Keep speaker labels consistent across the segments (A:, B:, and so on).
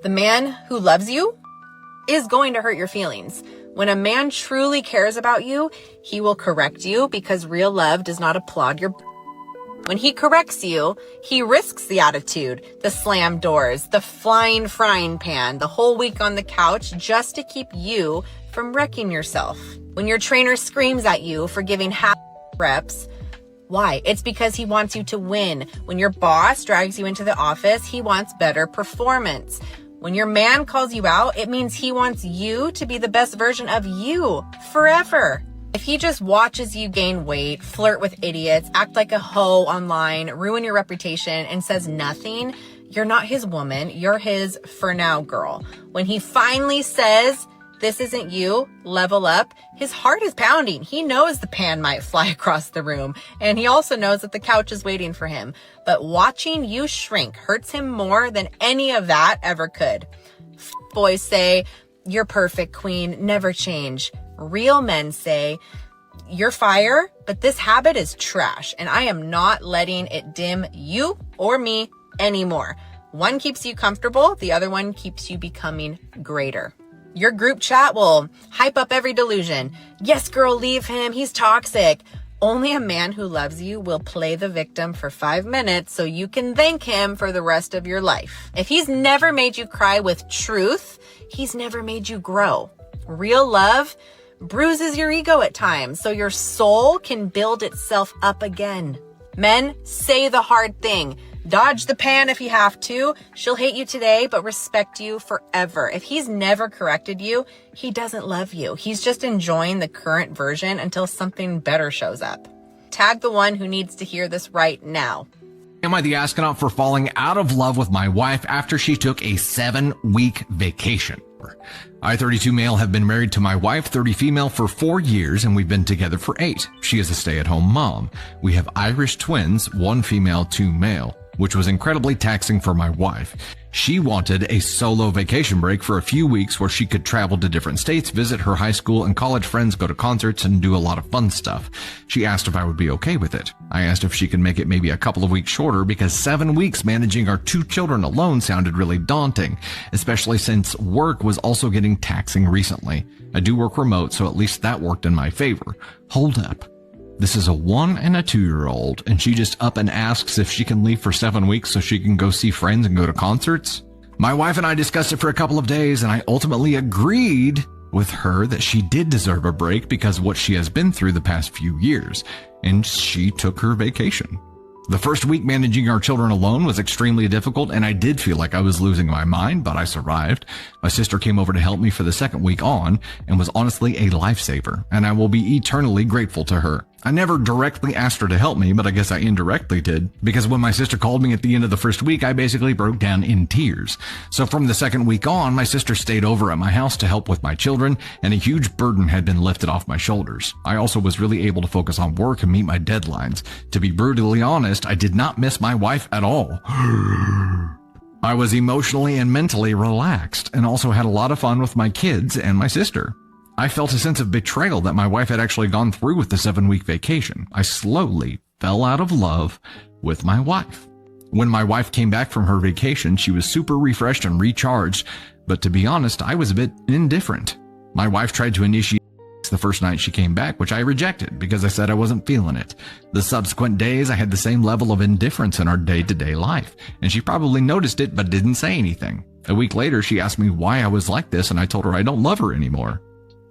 A: The man who loves you is going to hurt your feelings. When a man truly cares about you, he will correct you because real love does not applaud your... When he corrects you, he risks the attitude, the slam doors, the flying frying pan, the whole week on the couch just to keep you from wrecking yourself. When your trainer screams at you for giving half reps, why? It's because he wants you to win. When your boss drags you into the office, he wants better performance. When your man calls you out, it means he wants you to be the best version of you forever. If he just watches you gain weight, flirt with idiots, act like a hoe online, ruin your reputation, and says nothing, you're not his woman, you're his for now girl. When he finally says, this isn't you, level up, his heart is pounding. He knows the pan might fly across the room, and he also knows that the couch is waiting for him. But watching you shrink hurts him more than any of that ever could. Boys say, you're perfect, queen, never change. Real men say, you're fire, but this habit is trash, and I am not letting it dim you or me anymore. One keeps you comfortable, the other one keeps you becoming greater. Your group chat will hype up every delusion. Yes, girl, leave him. He's toxic. Only a man who loves you will play the victim for 5 minutes so you can thank him for the rest of your life. If he's never made you cry with truth, he's never made you grow. Real love bruises your ego at times so your soul can build itself up again. Men, say the hard thing. Dodge the pan if you have to. She'll hate you today, but respect you forever. If he's never corrected you, he doesn't love you. He's just enjoying the current version until something better shows up. Tag the one who needs to hear this right now.
B: Am I the astronaut for falling out of love with my wife after she took a 7-week vacation? I, 32 male, have been married to my wife, 30 female, for 4 years, and we've been together for 8. She is a stay-at-home mom. We have Irish twins, 1 female, 2 male, which was incredibly taxing for my wife. She wanted a solo vacation break for a few weeks where she could travel to different states, visit her high school and college friends, go to concerts, and do a lot of fun stuff. She asked if I would be okay with it. I asked if she could make it maybe a couple of weeks shorter because 7 weeks managing our 2 children alone sounded really daunting, especially since work was also getting taxing recently. I do work remote, so at least that worked in my favor. Hold up. This is a 1 and a 2-year-old, and she just up and asks if she can leave for 7 weeks so she can go see friends and go to concerts? My wife and I discussed it for a couple of days, and I ultimately agreed with her that she did deserve a break because of what she has been through the past few years, and she took her vacation. The first week managing our children alone was extremely difficult, and I did feel like I was losing my mind, but I survived. My sister came over to help me for the second week on and was honestly a lifesaver, and I will be eternally grateful to her. I never directly asked her to help me, but I guess I indirectly did, because when my sister called me at the end of the first week, I basically broke down in tears. So from the second week on, my sister stayed over at my house to help with my children, and a huge burden had been lifted off my shoulders. I also was really able to focus on work and meet my deadlines. To be brutally honest, I did not miss my wife at all. I was emotionally and mentally relaxed, and also had a lot of fun with my kids and my sister. I felt a sense of betrayal that my wife had actually gone through with the 7-week vacation. I slowly fell out of love with my wife. When my wife came back from her vacation, she was super refreshed and recharged, but to be honest, I was a bit indifferent. My wife tried to initiate the first night she came back, which I rejected because I said I wasn't feeling it. The subsequent days, I had the same level of indifference in our day-to-day life, and she probably noticed it but didn't say anything. A week later, she asked me why I was like this, and I told her I don't love her anymore.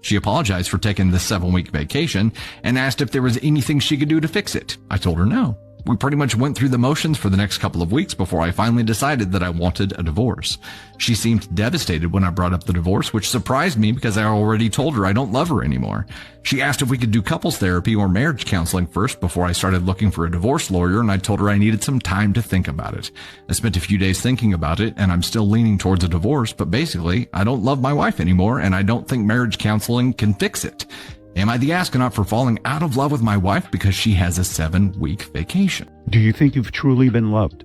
B: She apologized for taking this 7-week vacation and asked if there was anything she could do to fix it. I told her no. We pretty much went through the motions for the next couple of weeks before I finally decided that I wanted a divorce. She seemed devastated when I brought up the divorce, which surprised me because I already told her I don't love her anymore. She asked if we could do couples therapy or marriage counseling first before I started looking for a divorce lawyer, and I told her I needed some time to think about it. I spent a few days thinking about it, and I'm still leaning towards a divorce, but basically, I don't love my wife anymore, and I don't think marriage counseling can fix it. Am I the astronaut for falling out of love with my wife because she has a 7-week vacation?
C: Do you think you've truly been loved?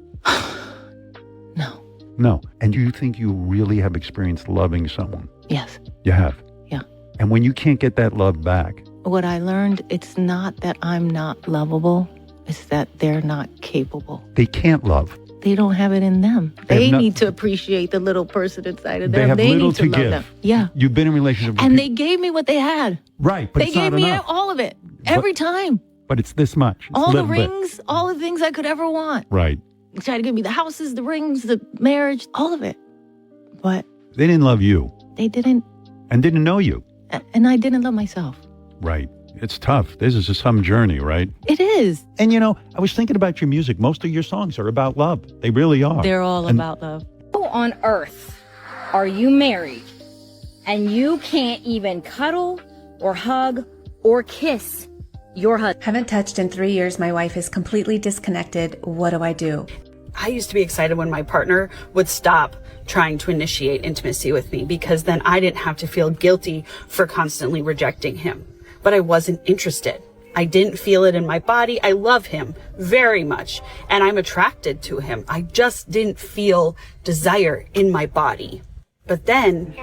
D: No.
C: No. And do you think you really have experienced loving someone?
D: Yes.
C: You have?
D: Yeah.
C: And when you can't get that love back?
D: What I learned, it's not that I'm not lovable, it's that they're not capable.
C: They can't love.
D: they don't have it in them.
C: They
D: They
C: have
D: need to appreciate the little person inside of
C: They
D: them.
C: have
D: They
C: little
D: need to
C: to
D: love
C: give.
D: them. Yeah.
C: You've been in a relationship with
D: And
C: people.
D: they gave me what they had.
C: Right, but
D: They
C: it's not
D: gave me
C: enough.
D: all of it. Every time.
C: But it's this much. It's
D: All the
C: little bit.
D: rings, all the things I could ever want.
C: Right.
D: They tried to give me the houses, the rings, the marriage, all of it. But
C: They didn't love you
D: they didn't,
C: and didn't know you.
D: and I didn't love myself.
C: Right. It's tough. This is some journey, right?
D: It is.
C: And you know, I was thinking about your music. Most of your songs are about love. They really are.
D: They're all
C: And
D: about love.
E: Who on earth are you married and you can't even cuddle or hug or kiss your husband?
F: Haven't touched in 3 years. My wife is completely disconnected. What do I do?
G: I used to be excited when my partner would stop trying to initiate intimacy with me because then I didn't have to feel guilty for constantly rejecting him. But I wasn't interested. I didn't feel it in my body. I love him very much and I'm attracted to him. I just didn't feel desire in my body. But then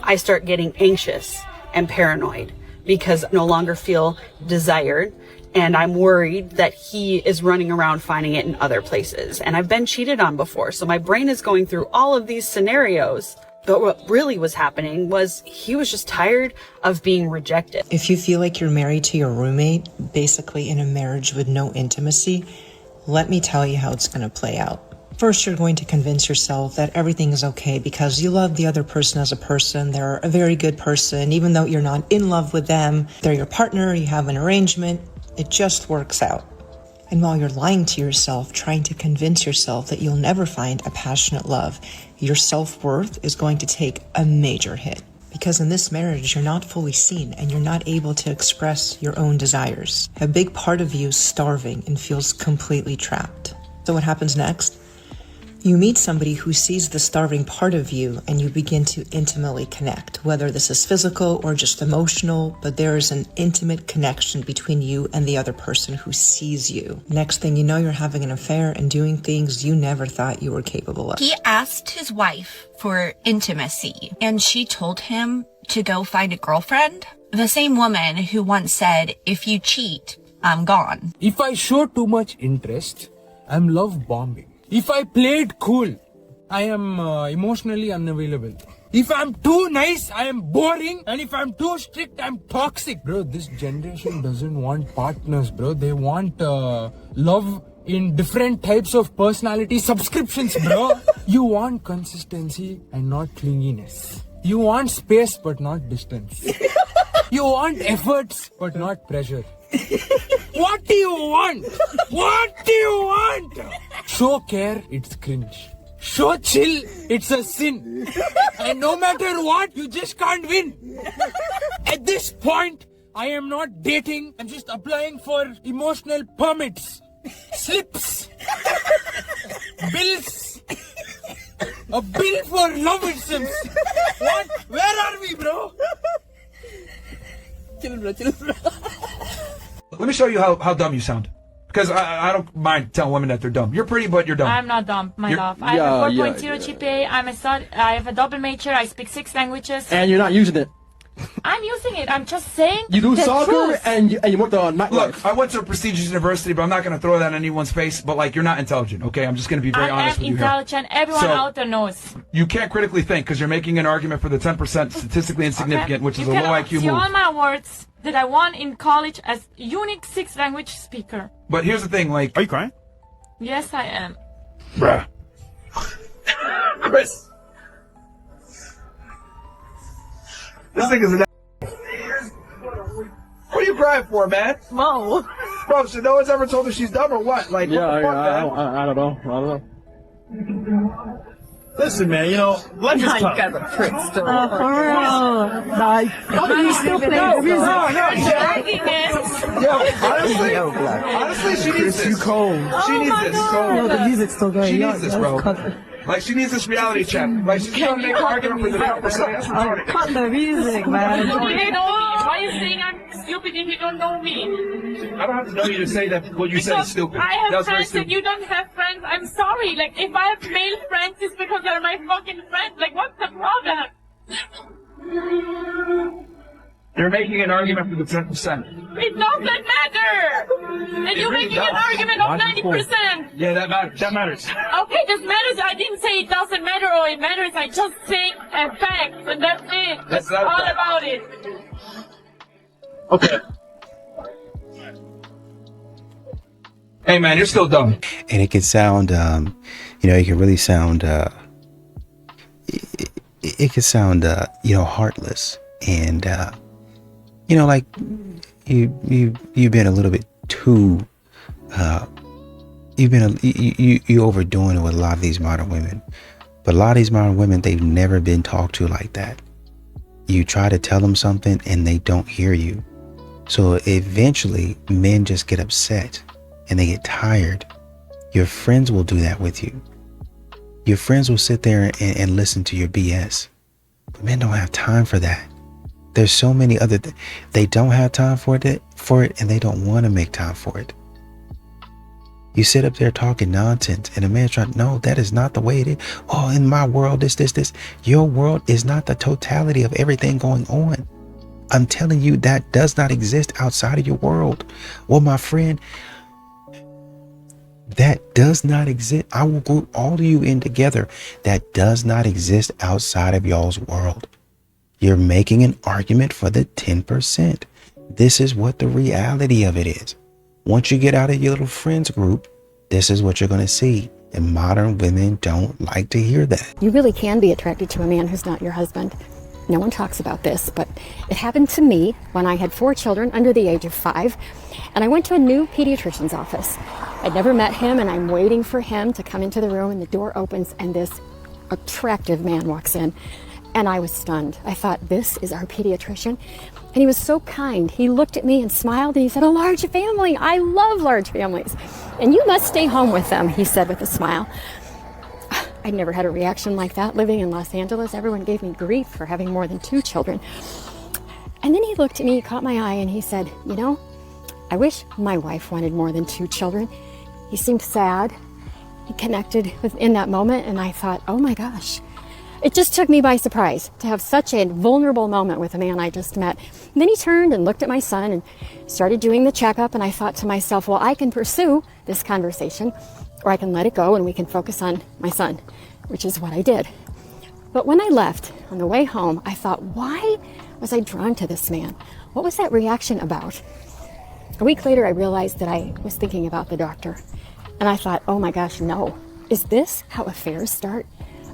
G: I start getting anxious and paranoid because I no longer feel desired. And I'm worried that he is running around finding it in other places. And I've been cheated on before. So my brain is going through all of these scenarios. But what really was happening was he was just tired of being rejected.
H: If you feel like you're married to your roommate, basically in a marriage with no intimacy, let me tell you how it's going to play out. First, you're going to convince yourself that everything is okay because you love the other person as a person. They're a very good person. Even though you're not in love with them, they're your partner, you have an arrangement. It just works out. And while you're lying to yourself, trying to convince yourself that you'll never find a passionate love, your self-worth is going to take a major hit. Because in this marriage, you're not fully seen and you're not able to express your own desires. A big part of you is starving and feels completely trapped. So what happens next? You meet somebody who sees the starving part of you and you begin to intimately connect, whether this is physical or just emotional, but there is an intimate connection between you and the other person who sees you. Next thing you know, you're having an affair and doing things you never thought you were capable of.
I: He asked his wife for intimacy, and she told him to go find a girlfriend. The same woman who once said, "If you cheat, I'm gone."
J: If I show too much interest, I'm love bombing. If I played cool, I am emotionally unavailable. If I'm too nice, I am boring. And if I'm too strict, I'm toxic. Bro, this generation doesn't want partners, bro. They want love in different types of personality subscriptions, bro. You want consistency and not clinginess. You want space but not distance. You want efforts but not pressure. What do you want? What do you want? Show care, it's cringe. Show chill, it's a sin. And no matter what, you just can't win. At this point, I am not dating. I'm just applying for emotional permits. Slips. Bills. A bill for love it seems. What? Where are we, bro?
K: Chill, bro. Let me show you how dumb you sound. Because I don't mind telling women that they're dumb. You're pretty, but you're dumb.
L: I'm not dumb, my love. I have a 4.0 GPA. I have a double major. I speak 6 languages.
M: And you're not using it.
L: I'm using it. I'm just saying.
M: You do
L: the
M: soccer
L: truth.
M: and you work the nightlife.
K: Look, I went to a prestigious university, but I'm not going to throw that in anyone's face. But like, you're not intelligent, okay? I'm just going to be very honest with you here.
L: I am intelligent. Everyone out there knows.
K: You can't critically think because you're making an argument for the 10% statistically insignificant, which is a low IQ move.
L: You can all my awards that I won in college as unique 6 language speaker.
K: But here's the thing, like...
C: Are you crying?
L: Yes, I am.
K: Bruh. Chris. This thing is an... What are you crying for, man?
L: Whoa.
K: Bro, so no one's ever told her she's dumb or what? Like,
M: Yeah,
K: what the fuck,
M: I don't know.
J: Listen, man, you know, life is tough.
L: For real. Like, you still play the music.
K: Honestly, she needs this. She needs this.
L: No, the music's still going.
K: She needs this, bro. Like, she needs this reality check. Like, she's trying to make an argument for the 10%.
L: Cut the music, man. You hate me. Why are you saying I'm stupid if you don't know me?
K: I don't have to know you to say that what you said is stupid.
L: I
K: That
L: have
K: was very
L: friends and
K: stupid.
L: you don't have friends. I'm sorry. Like, if I have male friends, it's because they're my fucking friends. Like, what's the problem?
K: You're making an argument for the 10%.
L: It doesn't matter. And you're making an argument of 90%.
K: Yeah, that matters. That matters.
L: Okay, this matters. I didn't say it doesn't matter or it matters. I just say a fact, and that's it. That's all about it.
K: Okay. Hey man, you're still dumb.
N: And it could sound, it could really sound, it could sound, heartless, and like you've been a little bit too, you overdoing it with a lot of these modern women. But a lot of these modern women, they've never been talked to like that. You try to tell them something and they don't hear you. So eventually men just get upset and they get tired. Your friends will do that with you. Your friends will sit there and listen to your BS. But men don't have time for that. There's so many other they don't have time for it, and they don't want to make time for it. You sit up there talking nonsense, and a man's trying, no, that is not the way it is. Oh, in my world, this. Your world is not the totality of everything going on. I'm telling you, that does not exist outside of your world. Well, my friend, that does not exist. I will group all of you in together. That does not exist outside of y'all's world. You're making an argument for the 10%. This is what the reality of it is. Once you get out of your little friends group, this is what you're going to see. And modern women don't like to hear that.
O: You really can be attracted to a man who's not your husband. No one talks about this, but it happened to me when I had 4 children under the age of 5, and I went to a new pediatrician's office. I'd never met him, and I'm waiting for him to come into the room, and the door opens, and this attractive man walks in, and I was stunned. I thought, this is our pediatrician, and he was so kind. He looked at me and smiled, and he said, a large family. I love large families, and you must stay home with them, he said with a smile. I'd never had a reaction like that living in Los Angeles. Everyone gave me grief for having more than 2 children. And then he looked at me, caught my eye, and he said, I wish my wife wanted more than 2 children. He seemed sad. He connected in that moment, and I thought, oh my gosh. It just took me by surprise to have such a vulnerable moment with a man I just met. And then he turned and looked at my son and started doing the checkup, and I thought to myself, well, I can pursue this conversation, or I can let it go and we can focus on my son, which is what I did. But when I left on the way home, I thought, why was I drawn to this man? What was that reaction about? A week later, I realized that I was thinking about the doctor. And I thought, oh my gosh, no. Is this how affairs start?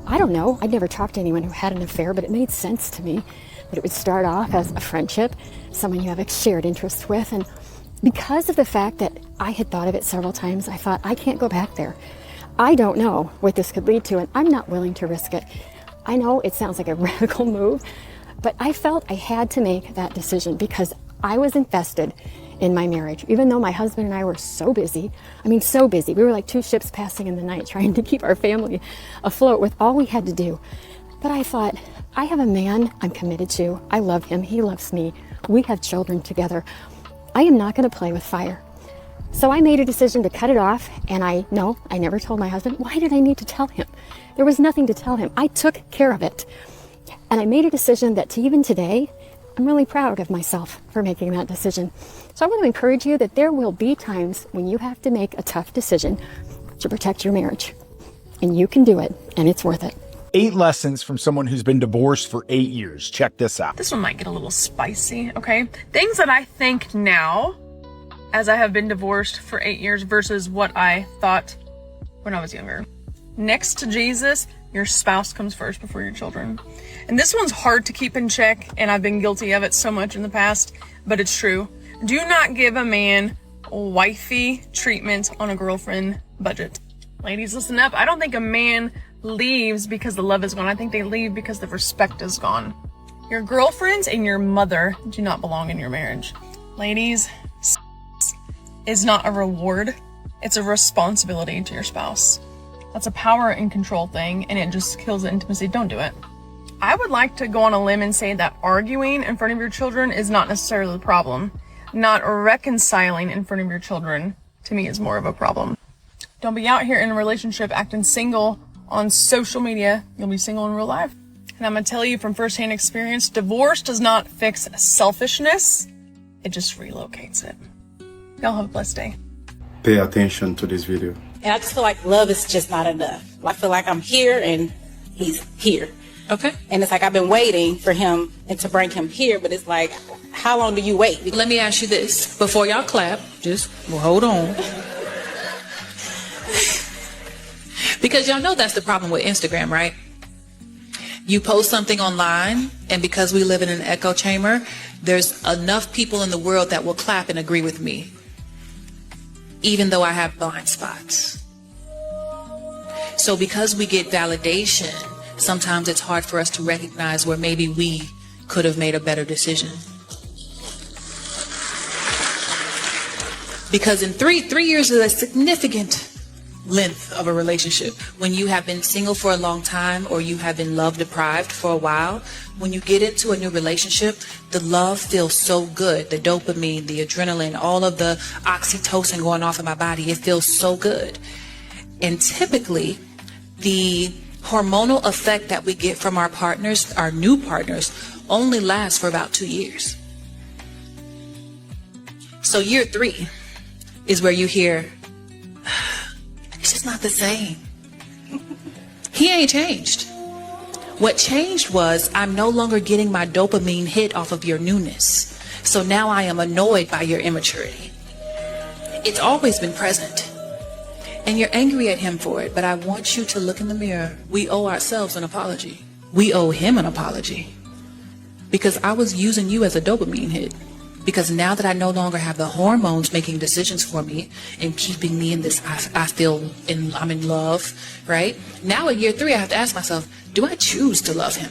O: I don't know. I'd never talked to anyone who had an affair, but it made sense to me that it would start off as a friendship, someone you have a shared interest with. And because of the fact that I had thought of it several times, I thought, I can't go back there. I don't know what this could lead to, and I'm not willing to risk it. I know it sounds like a radical move, but I felt I had to make that decision because I was invested in my marriage. Even though my husband and I were so busy, so busy. We were like 2 ships passing in the night trying to keep our family afloat with all we had to do. But I thought, I have a man I'm committed to. I love him. He loves me. We have children together. I am not going to play with fire. So I made a decision to cut it off, and I never told my husband. Why did I need to tell him? There was nothing to tell him. I took care of it. And I made a decision that even today, I'm really proud of myself for making that decision. So I want to encourage you that there will be times when you have to make a tough decision to protect your marriage. And you can do it, and it's worth it.
P: 8 lessons from someone who's been divorced for 8 years. Check this out.
Q: This one might get a little spicy, okay? Things that I think now, as I have been divorced for 8 years versus what I thought when I was younger. Next to Jesus, your spouse comes first before your children. And this one's hard to keep in check, and I've been guilty of it so much in the past, but it's true. Do not give a man wifey treatment on a girlfriend budget. Ladies, listen up. I don't think a man leaves because the love is gone. I think they leave because the respect is gone. Your girlfriends and your mother do not belong in your marriage. Ladies, sex is not a reward. It's a responsibility to your spouse. That's a power and control thing, and it just kills the intimacy. Don't do it. I would like to go on a limb and say that arguing in front of your children is not necessarily the problem. Not reconciling in front of your children, to me, is more of a problem. Don't be out here in a relationship acting single on social media. You'll be single in real life. And I'm going to tell you from firsthand experience, divorce does not fix selfishness. It just relocates it. Y'all have a blessed day.
M: pay attention to this video.
R: And I just feel like love is just not enough. I feel like I'm here and he's here.
S: Okay.
R: And it's like I've been waiting for him and to bring him here, but it's like, how long do you wait?
S: Let me ask you this. Before y'all clap, hold on. Because y'all know that's the problem with Instagram, right? You post something online, and because we live in an echo chamber, there's enough people in the world that will clap and agree with me, even though I have blind spots. So because we get validation, sometimes it's hard for us to recognize where maybe we could have made a better decision. Because in three years is a significant length of a relationship. When you have been single for a long time, or you have been love deprived for a while, when you get into a new relationship, the love feels so good. The dopamine, the adrenaline, all of the oxytocin going off in my body, it feels so good. And typically, the hormonal effect that we get from our partners, our new partners, only lasts for about 2 years. So year 3 is where you hear, it's just not the same. He ain't changed. What changed was I'm no longer getting my dopamine hit off of your newness. So now I am annoyed by your immaturity. It's always been present. And you're angry at him for it, but I want you to look in the mirror. We owe ourselves an apology. We owe him an apology. Because I was using you as a dopamine hit. Because now that I no longer have the hormones making decisions for me and keeping me in this, I'm in love, right? Now at year 3, I have to ask myself, do I choose to love him?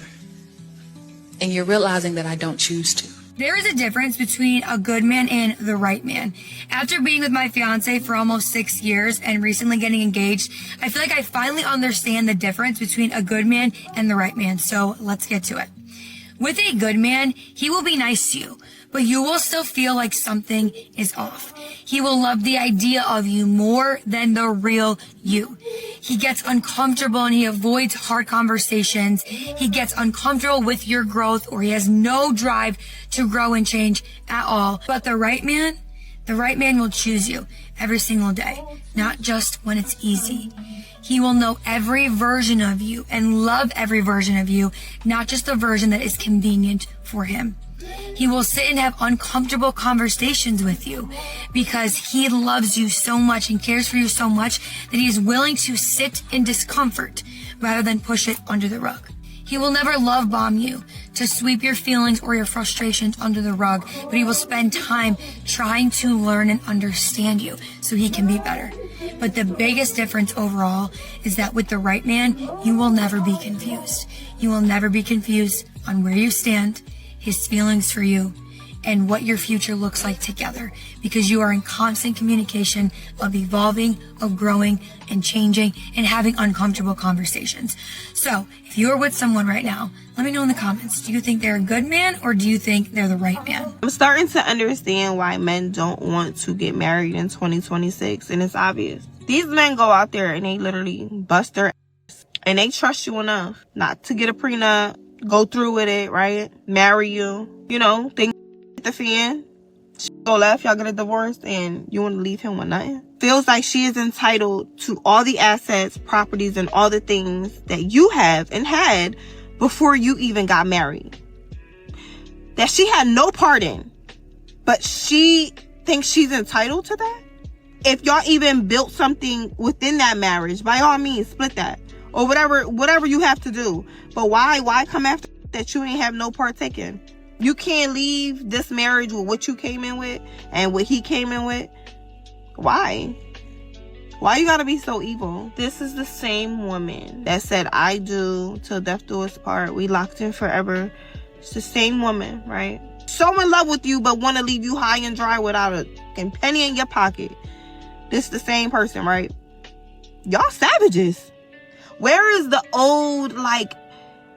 S: And you're realizing that I don't choose to.
T: There is a difference between a good man and the right man. After being with my fiance for almost 6 years and recently getting engaged, I feel like I finally understand the difference between a good man and the right man. So let's get to it. With a good man, he will be nice to you, but you will still feel like something is off. He will love the idea of you more than the real you. He gets uncomfortable and he avoids hard conversations. He gets uncomfortable with your growth, or he has no drive to grow and change at all. But the right man will choose you every single day, not just when it's easy. He will know every version of you and love every version of you, not just the version that is convenient for him. He will sit and have uncomfortable conversations with you because he loves you so much and cares for you so much that he is willing to sit in discomfort rather than push it under the rug. He will never love bomb you to sweep your feelings or your frustrations under the rug, but he will spend time trying to learn and understand you so he can be better. But the biggest difference overall is that with the right man, you will never be confused. You will never be confused on where you stand, his feelings for you, and what your future looks like together, because you are in constant communication of evolving, of growing and changing and having uncomfortable conversations. So if you are with someone right now, let me know in the comments. Do you think they're a good man, or do you think they're the right man?
U: I'm starting to understand why men don't want to get married in 2026, and it's obvious. These men go out there and they literally bust their ass, and they trust you enough not to get a prenup, go through with it, right? Marry you, think the fan, go left, y'all get a divorce, and you want to leave him with nothing. Feels like she is entitled to all the assets, properties, and all the things that you have and had before you even got married. That she had no part in, but she thinks she's entitled to that. If y'all even built something within that marriage, by all means, split that. Or whatever you have to do. But why come after that you ain't have no part taken? You can't leave this marriage with what you came in with and what he came in with. Why? Why you gotta be so evil? This is the same woman that said, I do till death do us part. We locked in forever. It's the same woman, right? So in love with you, but want to leave you high and dry without a penny in your pocket. This the same person, right? Y'all savages. Where is the old,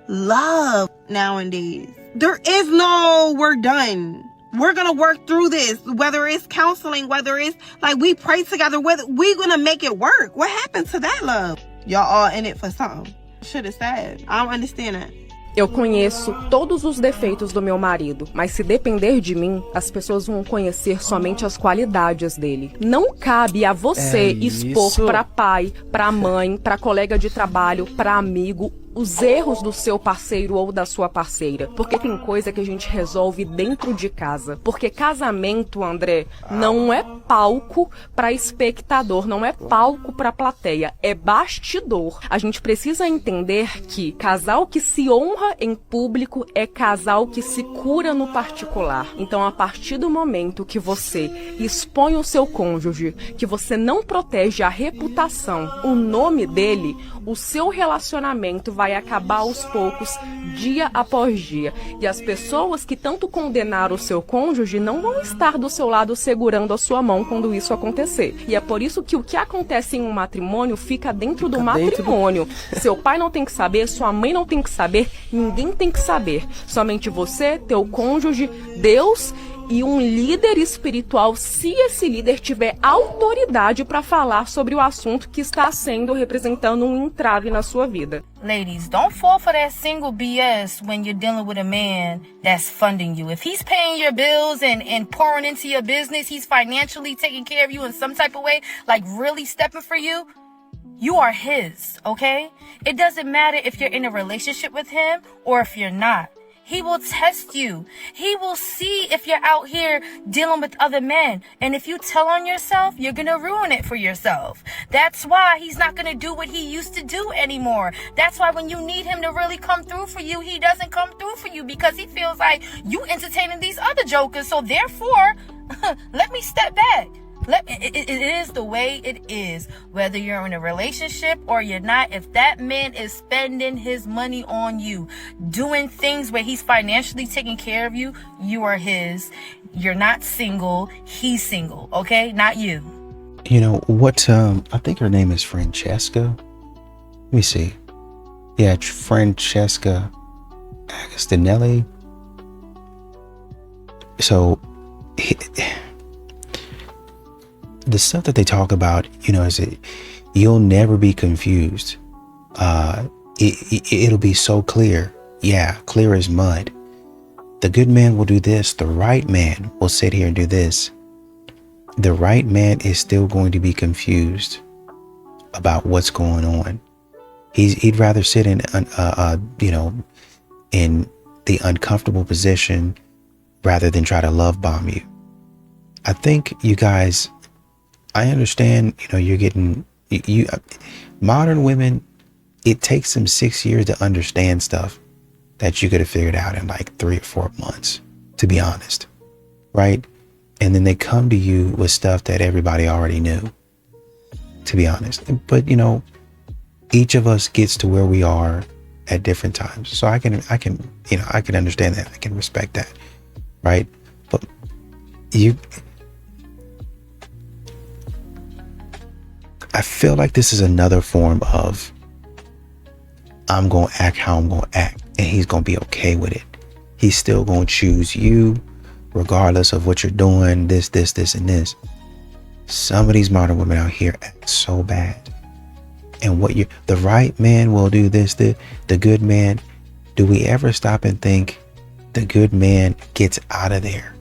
U: love nowadays? There is no, we're done. We're going to work through this. Whether it's counseling, whether it's, we pray together, whether we're going to make it work. What happened to that love? Y'all all in it for something. Shit is sad. I don't understand that.
A: Eu conheço todos os defeitos do meu marido, mas se depender de mim, as pessoas vão conhecer somente as qualidades dele. Não cabe a você expor para pai, para mãe, para colega de trabalho, para amigo, os erros do seu parceiro ou da sua parceira. Porque tem coisa que a gente resolve dentro de casa. Porque casamento, André, não é palco para espectador, não é palco para plateia, é bastidor. A gente precisa entender que casal que se honra em público é casal que se cura no particular. Então, a partir do momento que você expõe o seu cônjuge, que você não protege a reputação, o nome dele, o seu relacionamento vai acabar aos poucos, dia após dia. E as pessoas que tanto condenaram o seu cônjuge não vão estar do seu lado segurando a sua mão quando isso acontecer. E é por isso que o que acontece em um matrimônio fica dentro do matrimônio. Seu pai não tem que saber, sua mãe não tem que saber, ninguém tem que saber. Somente você, teu cônjuge, Deus e um líder espiritual, se esse líder tiver autoridade para falar sobre o assunto que está sendo representando um entrave na sua vida.
V: Ladies, don't fall for that single BS when you're dealing with a man that's funding you. If he's paying your bills and pouring into your business, he's financially taking care of you in some type of way, like really stepping for you, you are his, okay? It doesn't matter if you're in a relationship with him or if you're not. He will test you. He will see if you're out here dealing with other men. And if you tell on yourself, you're going to ruin it for yourself. That's why he's not going to do what he used to do anymore. That's why when you need him to really come through for you, he doesn't come through for you because he feels like you entertaining these other jokers. So therefore, let me step back. It is the way it is, whether you're in a relationship or you're not. If that man is spending his money on you, doing things where he's financially taking care of you, you are his. You're not single, he's single, okay? Not you.
N: You know what? I think her name is Francesca. Let me see. Yeah, Francesca Agostinelli. So the stuff that they talk about, you know, is it you'll never be confused. It'll be so clear. Yeah, clear as mud. The good man will do this. The right man will sit here and do this. The right man is still going to be confused about what's going on. He'd rather sit in, in the uncomfortable position rather than try to love bomb you. I think you guys, I understand, you know, you're getting, modern women, it takes them 6 years to understand stuff that you could have figured out in like 3 or 4 months, to be honest, right? And then they come to you with stuff that everybody already knew, to be honest. But, you know, each of us gets to where we are at different times. So I can understand that. I can respect that, right? But I feel like this is another form of I'm going to act how I'm going to act, and he's going to be okay with it. He's still going to choose you regardless of what you're doing, this, and this. Some of these modern women out here act so bad. And the right man will do this, the good man. Do we ever stop and think the good man gets out of there?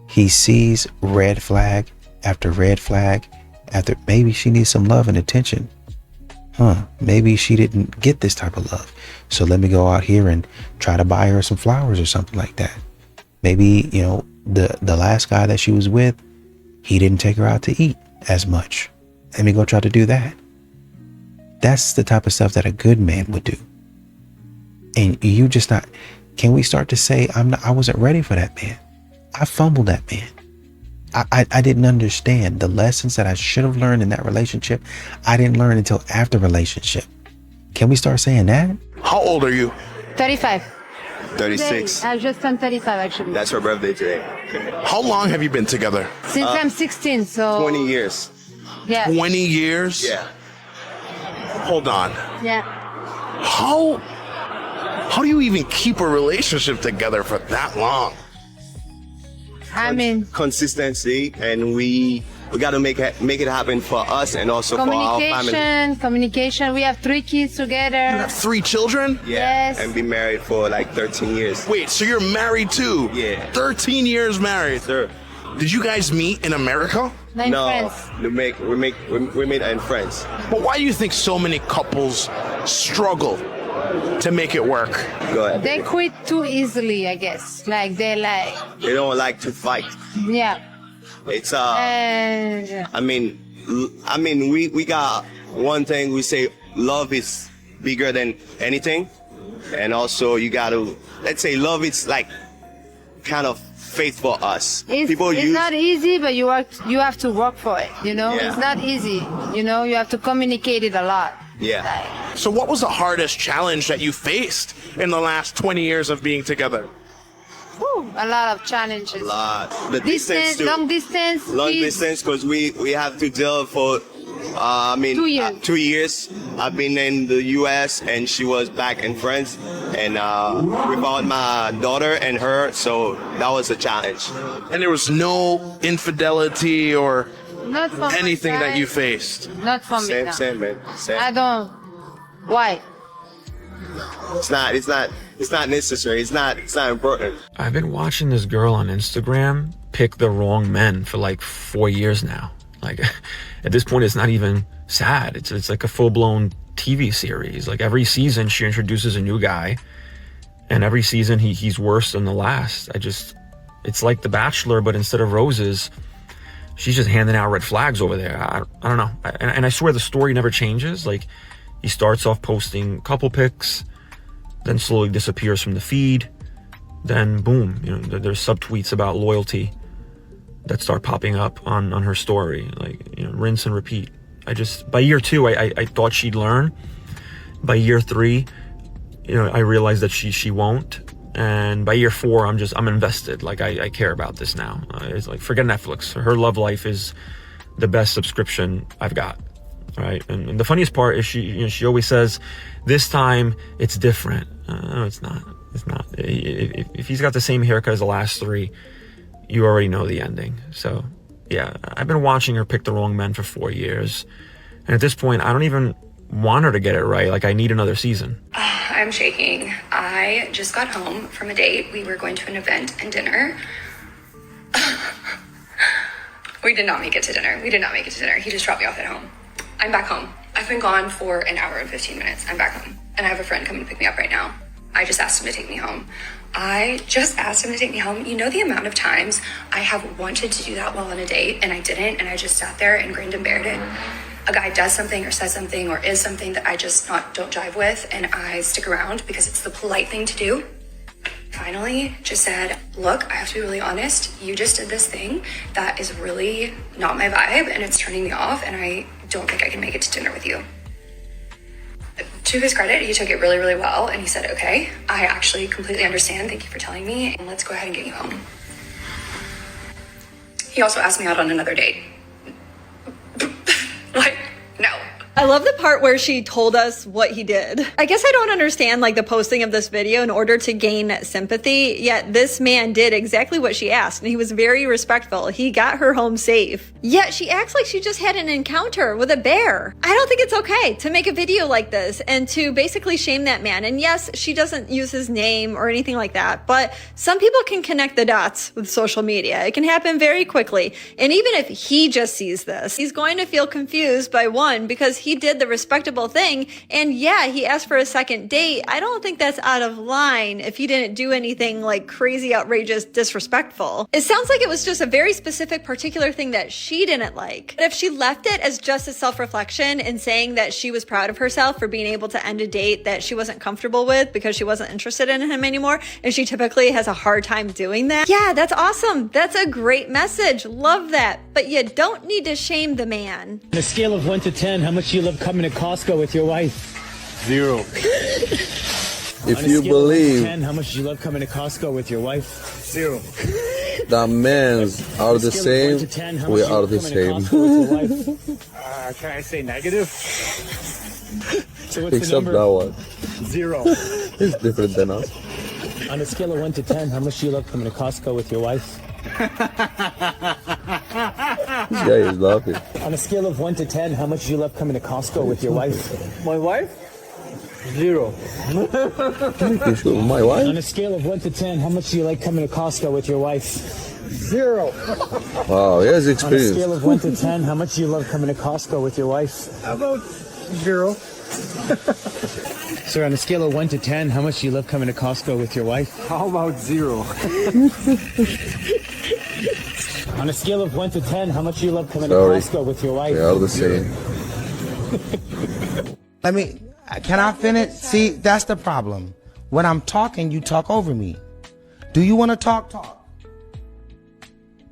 N: He sees red flag after red flag after maybe she needs some love and attention. Maybe she didn't get this type of love. So let me go out here and try to buy her some flowers or something like that. Maybe, you know, the last guy that she was with, he didn't take her out to eat as much. Let me go try to do that. That's the type of stuff that a good man would do. And you just not, can we start to say, I wasn't ready for that man. I fumbled that man. I didn't understand the lessons that I should have learned in that relationship. I didn't learn until after relationship. Can we start saying that?
W: How old are you?
X: 35.
W: 36.
X: I just turned 35 actually.
W: That's her birthday today. How long have you been together?
X: Since I'm 16, so
W: 20 years.
X: Yeah.
W: 20 years? Yeah. Hold on.
X: Yeah.
W: How do you even keep a relationship together for that long?
X: I mean,
W: consistency, and we we got to make it happen for us and also for our family.
X: Communication. We have 3 kids together.
W: You have 3 children?
X: Yeah. Yes.
W: And been married for like 13 years.
B: Wait, so you're married too?
W: Yeah.
B: 13 years married.
W: Sir.
B: Did you guys meet in America?
W: No, we met in France.
B: But why do you think so many couples struggle to make it work?
W: Go ahead.
X: They quit too easily, I guess. Like they
W: don't like to fight.
X: Yeah.
W: It's I mean we got one thing we say, love is bigger than anything, and also you got to, let's say, love is like kind of faith for us.
X: It's not easy, but you have to work for it. You know,
W: Yeah.
X: It's not easy. You know, you have to communicate it a lot.
W: Yeah.
B: So what was the hardest challenge that you faced in the last 20 years of being together?
X: Whew, a lot of challenges.
W: A lot. The
X: Distance,
W: too.
X: long distance.
W: Long
X: kids.
W: distance, because we have to deal for 2 years. 2 years. I've been in the US and she was back in France, and without my daughter and her, so that was a challenge.
B: And there was no infidelity or
X: Not from
B: anything
X: my
B: that
X: side.
B: you faced?
X: Not from me. No.
W: Same, man. Same.
X: I don't. Why?
W: It's not necessary. It's not important.
D: I've been watching this girl on Instagram pick the wrong men for like 4 years now. Like, at this point, it's not even sad. It's like a full-blown TV series. Like, every season, she introduces a new guy, and every season, he's worse than the last. It's like The Bachelor, but instead of roses, she's just handing out red flags over there. I don't know. And I swear the story never changes. Like, he starts off posting couple pics, then slowly disappears from the feed. Then, boom, there's subtweets about loyalty that start popping up on her story, like, rinse and repeat. By year 2, I thought she'd learn. By year 3, I realized that she won't. And by year 4, I'm invested. Like, I care about this now. It's like, forget Netflix. Her love life is the best subscription I've got, right? And the funniest part is she always says, this time it's different. No, it's not. It's not. If he's got the same haircut as the last 3, you already know the ending. So, yeah, I've been watching her pick the wrong men for 4 years. And at this point, I don't even want her to get it right. Like, I need another season.
E: I'm shaking. I just got home from a date. We were going to an event and dinner. We did not make it to dinner. He just dropped me off at home. I'm back home. I've been gone for an hour and 15 minutes. I'm back home. And I have a friend coming to pick me up right now. I just asked him to take me home. You know the amount of times I have wanted to do that while on a date and I didn't, and I just sat there and grinned and bared it. A guy does something or says something or is something that I just don't jive with, and I stick around because it's the polite thing to do. Finally, just said, look, I have to be really honest. You just did this thing that is really not my vibe and it's turning me off, and I don't think I can make it to dinner with you. To his credit, he took it really, really well, and he said, okay, I actually completely understand. Thank you for telling me, and let's go ahead and get you home. He also asked me out on another date. No.
F: I love the part where she told us what he did. I guess I don't understand the posting of this video in order to gain sympathy, yet this man did exactly what she asked, and he was very respectful. He got her home safe. Yet she acts like she just had an encounter with a bear. I don't think it's okay to make a video like this and to basically shame that man. And yes, she doesn't use his name or anything like that, but some people can connect the dots with social media. It can happen very quickly. And even if he just sees this, he's going to feel confused by one, because he did the respectable thing, and yeah, he asked for a second date. I don't think that's out of line if he didn't do anything crazy, outrageous, disrespectful. It sounds like it was just a very specific, particular thing that she didn't like. But if she left it as just a self-reflection and saying that she was proud of herself for being able to end a date that she wasn't comfortable with because she wasn't interested in him anymore, and she typically has a hard time doing that, yeah, that's awesome. That's a great message. Love that. But you don't need to shame the man.
Y: On a scale of 1 to 10, how much do you love coming to Costco with your wife?
Z: 0.
Y: If you believe 10, how much do you love coming to Costco with your wife? 0.
Z: that men are the same, we are the same.
Y: Can I say negative? So
Z: Except that one.
Y: 0.
Z: He's different than us.
Y: On a scale of 1 to 10, how much do you love coming to Costco with your wife?
Z: This guy is laughing.
Y: On a scale of 1 to 10, how much do you love coming to Costco with your wife? My wife? 0.
Z: My wife?
Y: On a scale of 1 to 10, how much do you like coming to Costco with your wife? 0.
Z: Wow, he has experience.
Y: On a scale of 1 to 10, how much do you love coming to Costco with your wife? How about 0? Sir, on a scale of 1 to 10, how much do you love coming to Costco with your wife? How about 0? On a scale of 1 to 10, how much do you love coming to Costco with your wife?
Z: They are the same.
C: Can I finish? See, that's the problem. When I'm talking, you talk over me. Do you want to talk? Talk.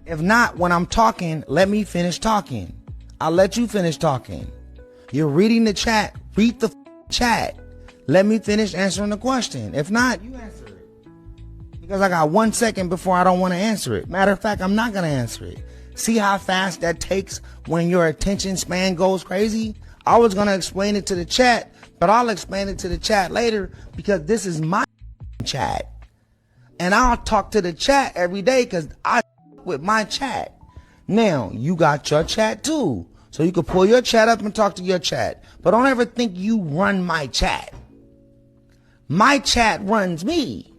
C: If not, when I'm talking, let me finish talking. I'll let you finish talking. You're reading the chat. Read the chat. Let me finish answering the question. If not, you answer it. Because I got 1 second before I don't want to answer it. Matter of fact, I'm not going to answer it. See how fast that takes when your attention span goes crazy? I was going to explain it to the chat, but I'll explain it to the chat later because this is my chat. And I'll talk to the chat every day because I with my chat. Now, you got your chat too. So you can pull your chat up and talk to your chat. But don't ever think you run my chat. My chat runs me.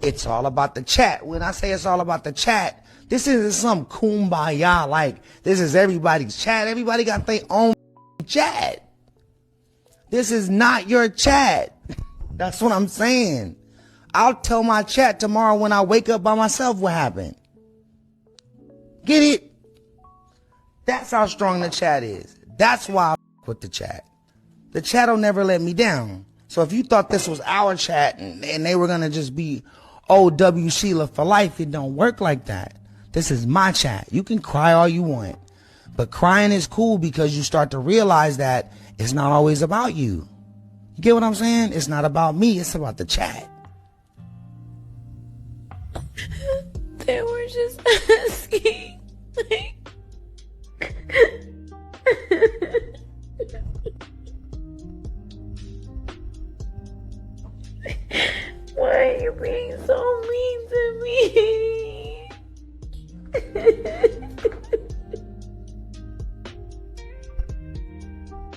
C: It's all about the chat. When I say it's all about the chat, this isn't some kumbaya like this is everybody's chat. Everybody got their own chat. This is not your chat. That's what I'm saying. I'll tell my chat tomorrow when I wake up by myself what happened. Get it? That's how strong the chat is. That's why I with the chat. The chat will never let me down. So if you thought this was our chat and they were going to just be OW Sheila for life, it don't work like that. This is my chat. You can cry all you want. But crying is cool because you start to realize that it's not always about you. You get what I'm saying? It's not about me. It's about the chat.
G: They were just asking. Why are you being so mean to me?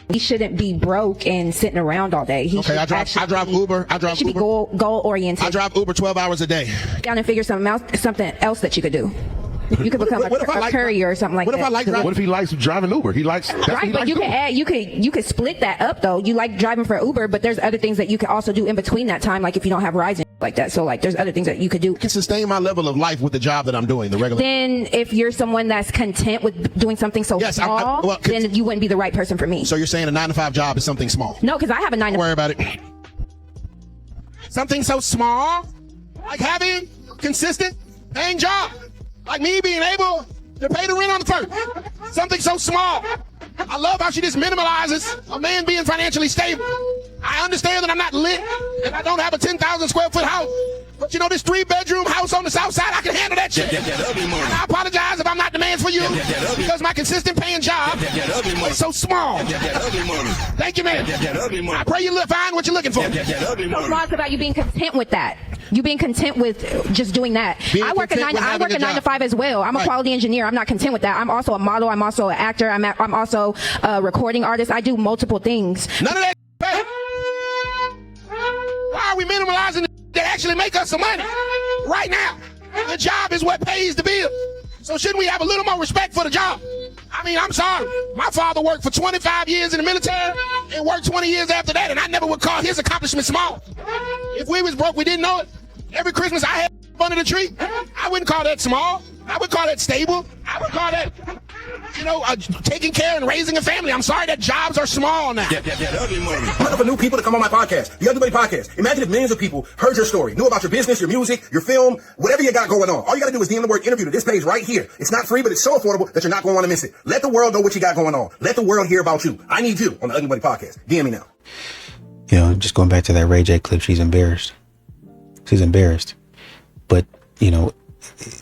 H: He shouldn't be broke and sitting around all day. He
I: I drive Uber.
H: He should be goal oriented.
I: I drive Uber 12 hours a day.
H: Down and figure something else that you could do. You could become a courier or something like that.
I: What if he likes driving Uber? He likes.
H: Right, but you could split that up though. You like driving for Uber, but there's other things that you could also do in between that time, like if you don't have Verizon like that. So like there's other things that you could do.
I: I can sustain my level of life with the job that I'm doing, the regular.
H: Then if you're someone that's content with doing something so small, then you wouldn't be the right person for me.
I: So you're saying a 9-to-5 job is something small?
H: No, because I have a 9 to 5.
I: Don't worry about it. Something so small, like having a consistent paying job, like me being able to pay the rent on the first. Something so small. I love how she just minimalizes a man being financially stable. I understand that I'm not lit and I don't have a 10,000 square foot house. But you know, this 3-bedroom house on the south side, I can handle that shit. And I apologize if I'm not the man for you because my consistent paying job is so small. Thank you, man. I pray you find what you're looking for.
H: It's about you being content with that. You being content with just doing that. I work a 9 to 5 as well. I'm a quality engineer. I'm not content with that. I'm also a model. I'm also an actor. I'm also a recording artist. I do multiple things.
I: None of that. Why are we minimalizing that actually make us some money right now? The job is what pays the bill. So shouldn't we have a little more respect for the job? I mean, I'm sorry. My father worked for 25 years in the military and worked 20 years after that, and I never would call his accomplishment small. If we was broke, we didn't know it. Every Christmas I had under the tree. I wouldn't call that small. I would call that stable. I would call that, taking care and raising a family. I'm sorry that jobs are small now.
J: I'm looking for new people to come on my podcast, the Ugly Buddy Podcast. Imagine if millions of people heard your story, knew about your business, your music, your film, whatever you got going on. All you got to do is DM the word interview to this page right here. It's not free, but it's so affordable that you're not going to want to miss it. Let the world know what you got going on. Let the world hear about you. I need you on the Ugly Buddy Podcast. DM me now.
N: Just going back to that Ray J clip, she's embarrassed. She's embarrassed. But,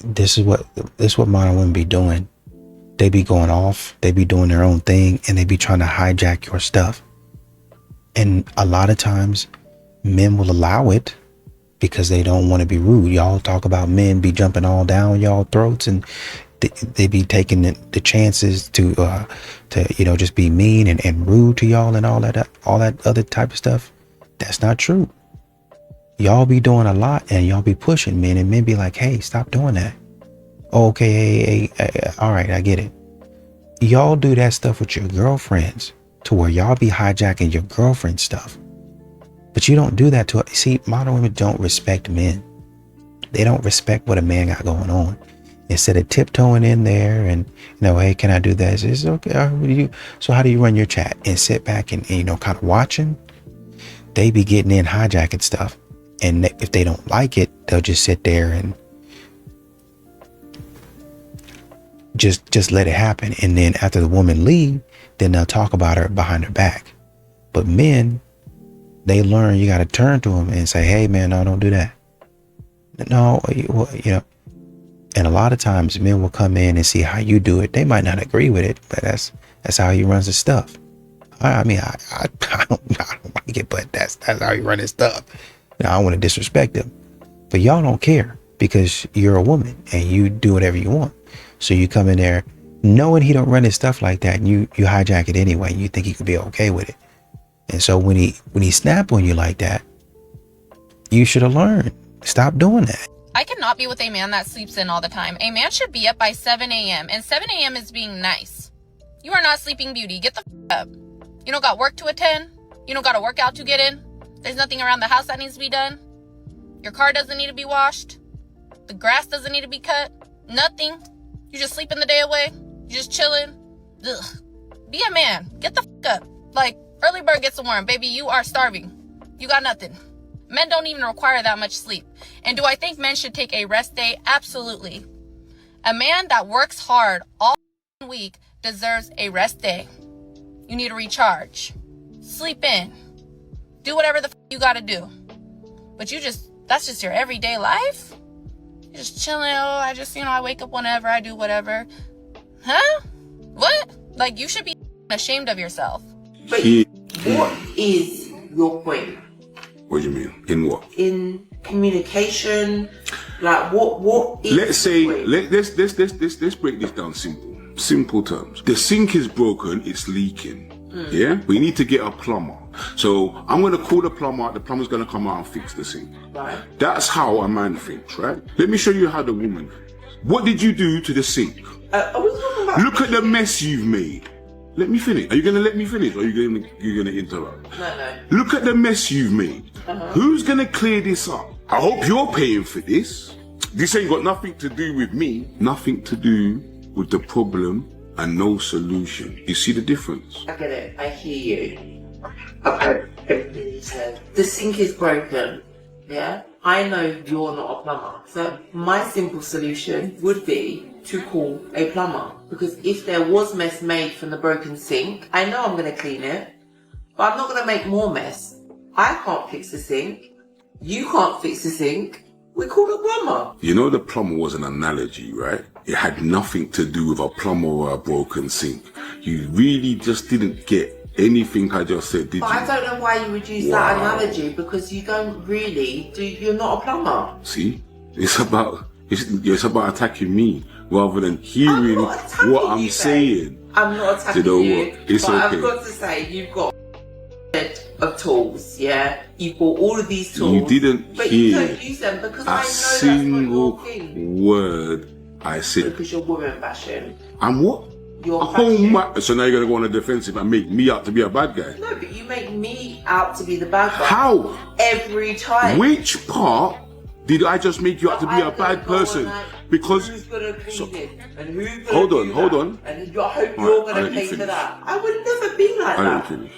N: this is what modern women be doing. They be going off, they be doing their own thing, and they be trying to hijack your stuff. And a lot of times men will allow it because they don't want to be rude. Y'all talk about men be jumping all down y'all throats, and they be taking the chances to just be mean and rude to y'all and all that other type of stuff. That's not true. Y'all be doing a lot, and y'all be pushing men, and men be like, hey, stop doing that. Okay, hey, all right, I get it. Y'all do that stuff with your girlfriends to where y'all be hijacking your girlfriend's stuff. But you don't do that to, see, modern women don't respect men. They don't respect what a man got going on. Instead of tiptoeing in there and, hey, can I do that? It's okay. So how do you run your chat? And sit back and kind of watching? They be getting in hijacking stuff. And if they don't like it, they'll just sit there and just let it happen. And then after the woman leave, then they'll talk about her behind her back. But men, they learn you got to turn to them and say, hey, man, no, don't do that. No, and a lot of times men will come in and see how you do it. They might not agree with it, but that's how he runs his stuff. I mean, I don't like it, but that's how he runs his stuff. I don't want to disrespect him, but y'all don't care because you're a woman and you do whatever you want. So you come in there knowing he don't run his stuff like that, and you hijack it anyway. And you think he could be okay with it. And so when he snap on you like that, you should have learned. Stop doing that.
K: I cannot be with a man that sleeps in all the time. A man should be up by 7 a.m. and 7 a.m. is being nice. You are not Sleeping Beauty. Get the up. You don't got work to attend. You don't got a workout to get in. There's nothing around the house that needs to be done. Your car doesn't need to be washed. The grass doesn't need to be cut. Nothing. You just sleeping the day away. You just chilling. Ugh. Be a man. Get the up. Like, early bird gets the worm. Baby, you are starving. You got nothing. Men don't even require that much sleep. And do I think men should take a rest day? Absolutely. A man that works hard all week deserves a rest day. You need to recharge. Sleep in. Do whatever the you gotta do. But that's just your everyday life? You're just chilling. Oh, I wake up whenever, I do whatever. Huh? What? Like, you should be ashamed of yourself.
L: But what is your point?
M: What do you mean? In what?
L: In communication. Like, what is
M: let's say, let's break this down simple terms. The sink is broken, it's leaking. Yeah? We need to get a plumber. So I'm going to call the plumber. The plumber's going to come out and fix the sink.
L: Right.
M: That's how a man thinks, right? Let me show you how the woman thinks. What did you do to the sink?
L: I was talking about...
M: Look at the mess you've made. Let me finish. Are you going to let me finish, or are you going to interrupt?
L: No.
M: Look at the mess you've made. Who's going to clear this up? I hope you're paying for this. This ain't got nothing to do with me. Nothing to do with the problem and no solution. You see the difference?
L: I get it. I hear you. Okay. The sink is broken. Yeah? I know you're not a plumber. So my simple solution would be to call a plumber. Because if there was mess made from the broken sink, I know I'm going to clean it. But I'm not going to make more mess. I can't fix the sink. You can't fix the sink. We call a plumber.
M: You know, the plumber was an analogy, right? It had nothing to do with a plumber or a broken sink. You really just didn't get anything I just said, did you?
L: I don't know why you would use that analogy, because you don't really you're not a plumber.
M: See? It's about attacking me rather than hearing what I'm saying.
L: I'm not attacking you.
M: What? It's
L: but
M: okay.
L: I've got to say, you've got of tools, yeah? You've bought all of these tools.
M: You didn't
L: but
M: hear
L: you don't use them because I know
M: single
L: that's not your thing.
M: word I said.
L: Because you're woman fashion.
M: I'm what? So now you're gonna go on the defensive and make me out to be a bad guy?
L: No, but you make me out to be the bad guy.
M: How?
L: Every time.
M: Which part did I just make you out to be a bad person? Because
L: who's gonna clean it? And who's gonna
M: hold on.
L: And I hope you're gonna pay for that. I would never be like that.
M: Finish.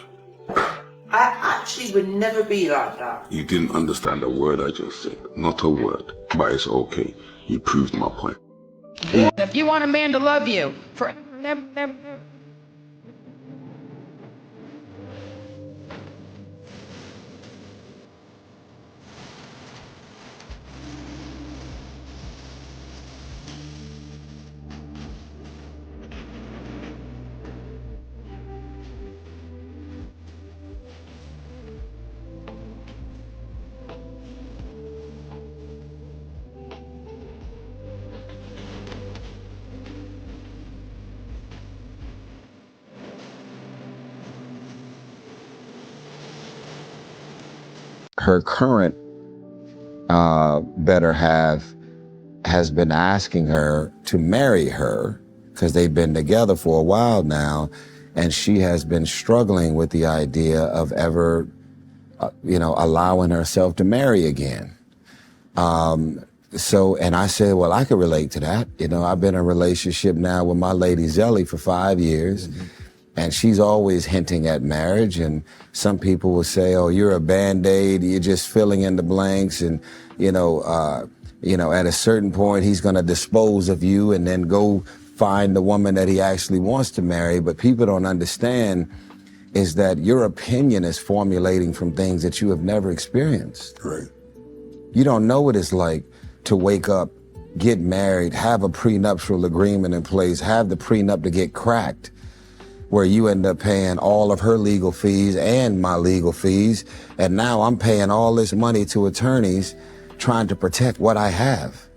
L: I actually would never be like that.
M: You didn't understand a word I just said. Not a word. But it's okay. You proved my point.
O: If you want a man to love you forever, never.
P: her current better half has been asking her to marry her because they've been together for a while now, and she has been struggling with the idea of ever, allowing herself to marry again. And I said, well, I could relate to that. I've been in a relationship now with my lady Zelly for 5 years, and she's always hinting at marriage. And some people will say, oh, you're a Band-Aid, you're just filling in the blanks. And, at a certain point, he's going to dispose of you and then go find the woman that he actually wants to marry. But people don't understand is that your opinion is formulating from things that you have never experienced.
M: Right.
P: You don't know what it's like to wake up, get married, have a prenuptial agreement in place, have the prenup to get cracked, where you end up paying all of her legal fees and my legal fees. And now I'm paying all this money to attorneys trying to protect what I have.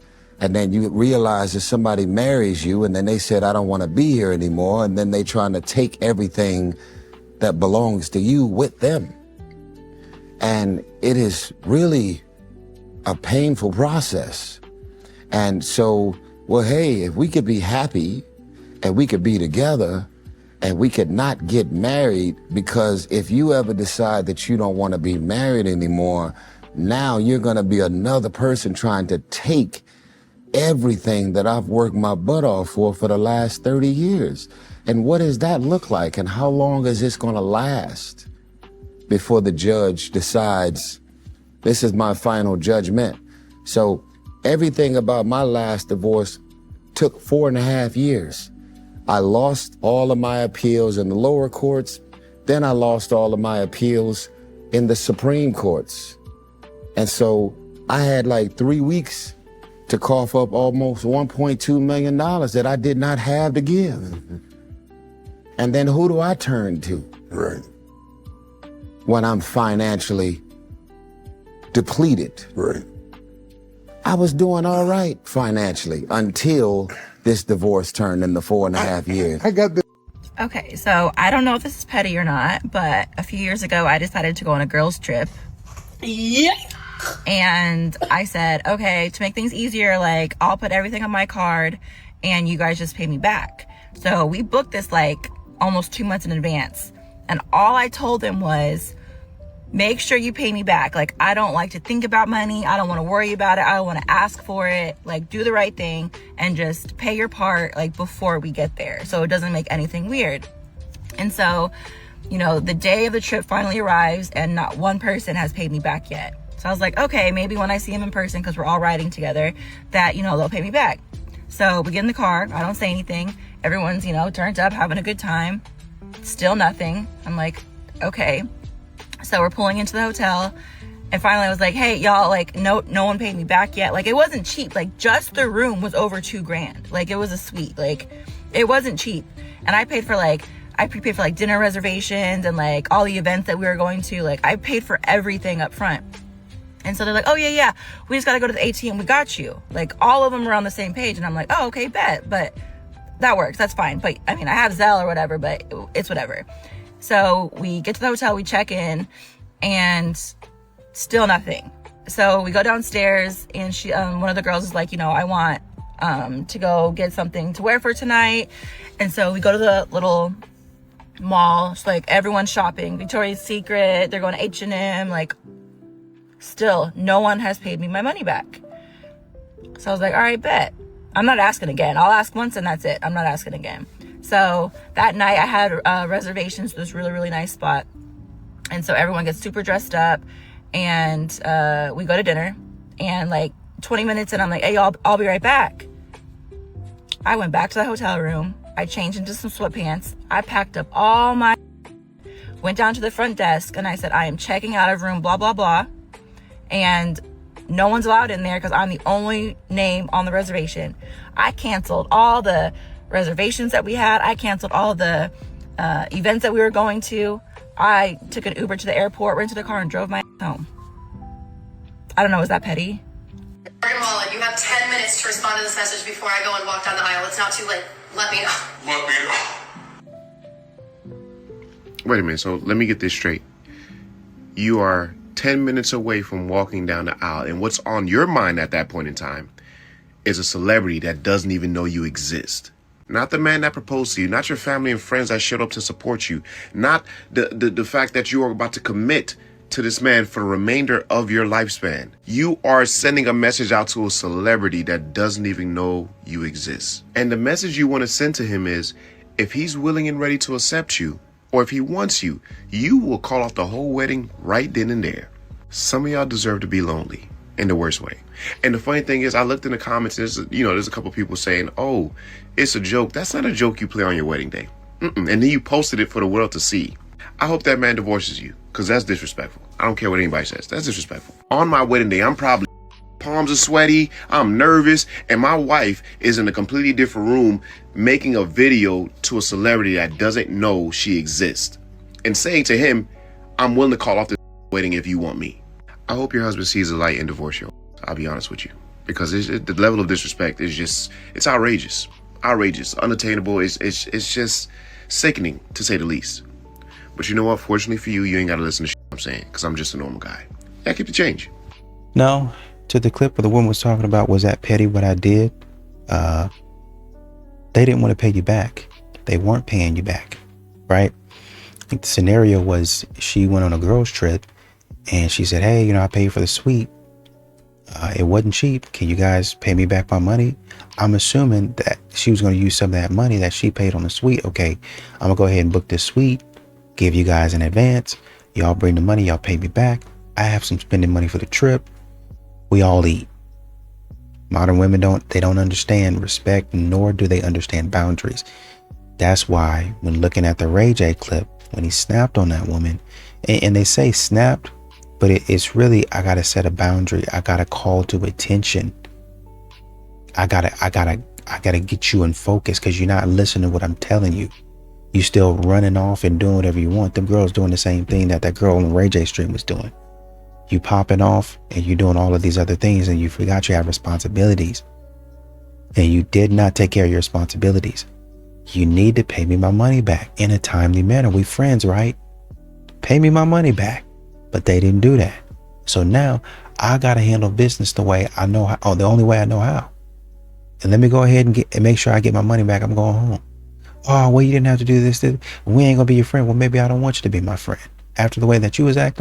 P: And then you realize that somebody marries you and then they said, I don't want to be here anymore. And then they trying to take everything that belongs to you with them. And it is really a painful process. And so, well, hey, if we could be happy and we could be together and we could not get married, because if you ever decide that you don't want to be married anymore, now you're going to be another person trying to take everything that I've worked my butt off for the last 30 years. And what does that look like? And how long is this going to last before the judge decides this is my final judgment? So everything about my last divorce took 4.5 years. I lost all of my appeals in the lower courts. Then I lost all of my appeals in the Supreme Courts. And so I had like 3 weeks to cough up almost $1.2 million that I did not have to give. And then who do I turn to?
M: Right.
P: When I'm financially depleted.
M: Right.
P: I was doing all right financially until this divorce turned into 4.5 years.
M: I got this.
Q: Okay, so I don't know if this is petty or not, but a few years ago, I decided to go on a girls' trip. Yeah. And I said, okay, to make things easier, like, I'll put everything on my card and you guys just pay me back. So we booked this like almost 2 months in advance. And all I told them was, make sure you pay me back. Like, I don't like to think about money. I don't want to worry about it. I don't want to ask for it. Like, do the right thing and just pay your part, like, before we get there, so it doesn't make anything weird. And so, the day of the trip finally arrives and not one person has paid me back yet. So I was like, okay, maybe when I see him in person, because we're all riding together, that, they'll pay me back. So we get in the car. I don't say anything. Everyone's, turned up, having a good time. Still nothing. I'm like, okay. So we're pulling into the hotel, and finally I was like, hey, y'all, like, no one paid me back yet. Like, it wasn't cheap. Like, just the room was over $2,000. Like, it was a suite. Like, it wasn't cheap. And I prepaid for like dinner reservations and like all the events that we were going to. Like, I paid for everything up front. And so they're like, oh yeah, we just got to go to the ATM. We got you. Like, all of them were on the same page. And I'm like, oh, okay, bet. But that works. That's fine. But I mean, I have Zelle or whatever, but it's whatever. So we get to the hotel, we check in, and still nothing. So we go downstairs, and she, one of the girls is like, I want to go get something to wear for tonight. And so we go to the little mall. It's like everyone's shopping. Victoria's Secret, they're going to H&M, like, still no one has paid me my money back. So I was like, all right, bet. I'm not asking again. I'll ask once and that's it. I'm not asking again. So that night I had reservations to this really, really nice spot. And so everyone gets super dressed up, and we go to dinner, and like 20 minutes in, I'm like, hey, I'll be right back. I went back to the hotel room. I changed into some sweatpants. I packed up all my, went down to the front desk, and I said, I am checking out of room blah, blah, blah. And no one's allowed in there because I'm the only name on the reservation. I canceled all the reservations that we had. I canceled all the events that we were going to. I took an Uber to the airport, rented a car, and drove my home. I don't know, is that petty?
R: Morgan Wallen, you have 10 minutes to respond to this message before I go and walk down the aisle. It's not too late. Let me know.
M: Let me know.
S: Wait a minute, so let me get this straight. You are
A: 10 minutes away from walking down the aisle, and what's on your mind at that point in time is a celebrity that doesn't even know you exist. Not the man that proposed to you, not your family and friends that showed up to support you, not the fact that you are about to commit to this man for the remainder of your lifespan. You are sending a message out to a celebrity that doesn't even know you exist. And the message you want to send to him is, if he's willing and ready to accept you, or if he wants you, you will call off the whole wedding right then and there. Some of y'all deserve to be lonely in the worst way. And the funny thing is, I looked in the comments, there's a couple people saying, oh, it's a joke. That's not a joke you play on your wedding day. And then you posted it for the world to see. I hope that man divorces you, because that's disrespectful. I don't care what anybody says. That's disrespectful. On my wedding day, I'm probably palms are sweaty, I'm nervous, and my wife is in a completely different room making a video to a celebrity that doesn't know she exists and saying to him, I'm willing to call off this wedding if you want me. I hope your husband sees the light and divorce you. I'll be honest with you, because the level of disrespect is just, it's outrageous, unattainable. It's just sickening, to say the least. But you know what? Fortunately for you, you ain't got to listen to shit I'm saying, because I'm just a normal guy. Yeah, keep the change.
N: No, to the clip where the woman was talking about, was that petty what I did? They didn't want to pay you back. They weren't paying you back, right? I think the scenario was she went on a girls trip and she said, hey, I paid for the suite. It wasn't cheap. Can you guys pay me back my money? I'm assuming that she was going to use some of that money that she paid on the suite. Okay, I'm going to go ahead and book this suite, give you guys an advance. Y'all bring the money, y'all pay me back. I have some spending money for the trip. We all eat. Modern women don't understand respect, nor do they understand boundaries. That's why when looking at the Ray J clip, when he snapped on that woman, and they say snapped, but it's really, I gotta set a boundary. I gotta call to attention. I gotta get you in focus, because you're not listening to what I'm telling you. You still running off and doing whatever you want. Them girls doing the same thing that girl on Ray J stream was doing. You popping off and you doing all of these other things, and you forgot you have responsibilities, and you did not take care of your responsibilities. You need to pay me my money back in a timely manner. We friends, right? Pay me my money back. But they didn't do that. So now I got to handle business the way I know how, the only way I know how. And let me go ahead and make sure I get my money back. I'm going home. Oh, well, you didn't have to do this. We ain't gonna be your friend. Well, maybe I don't want you to be my friend after the way that you was acting.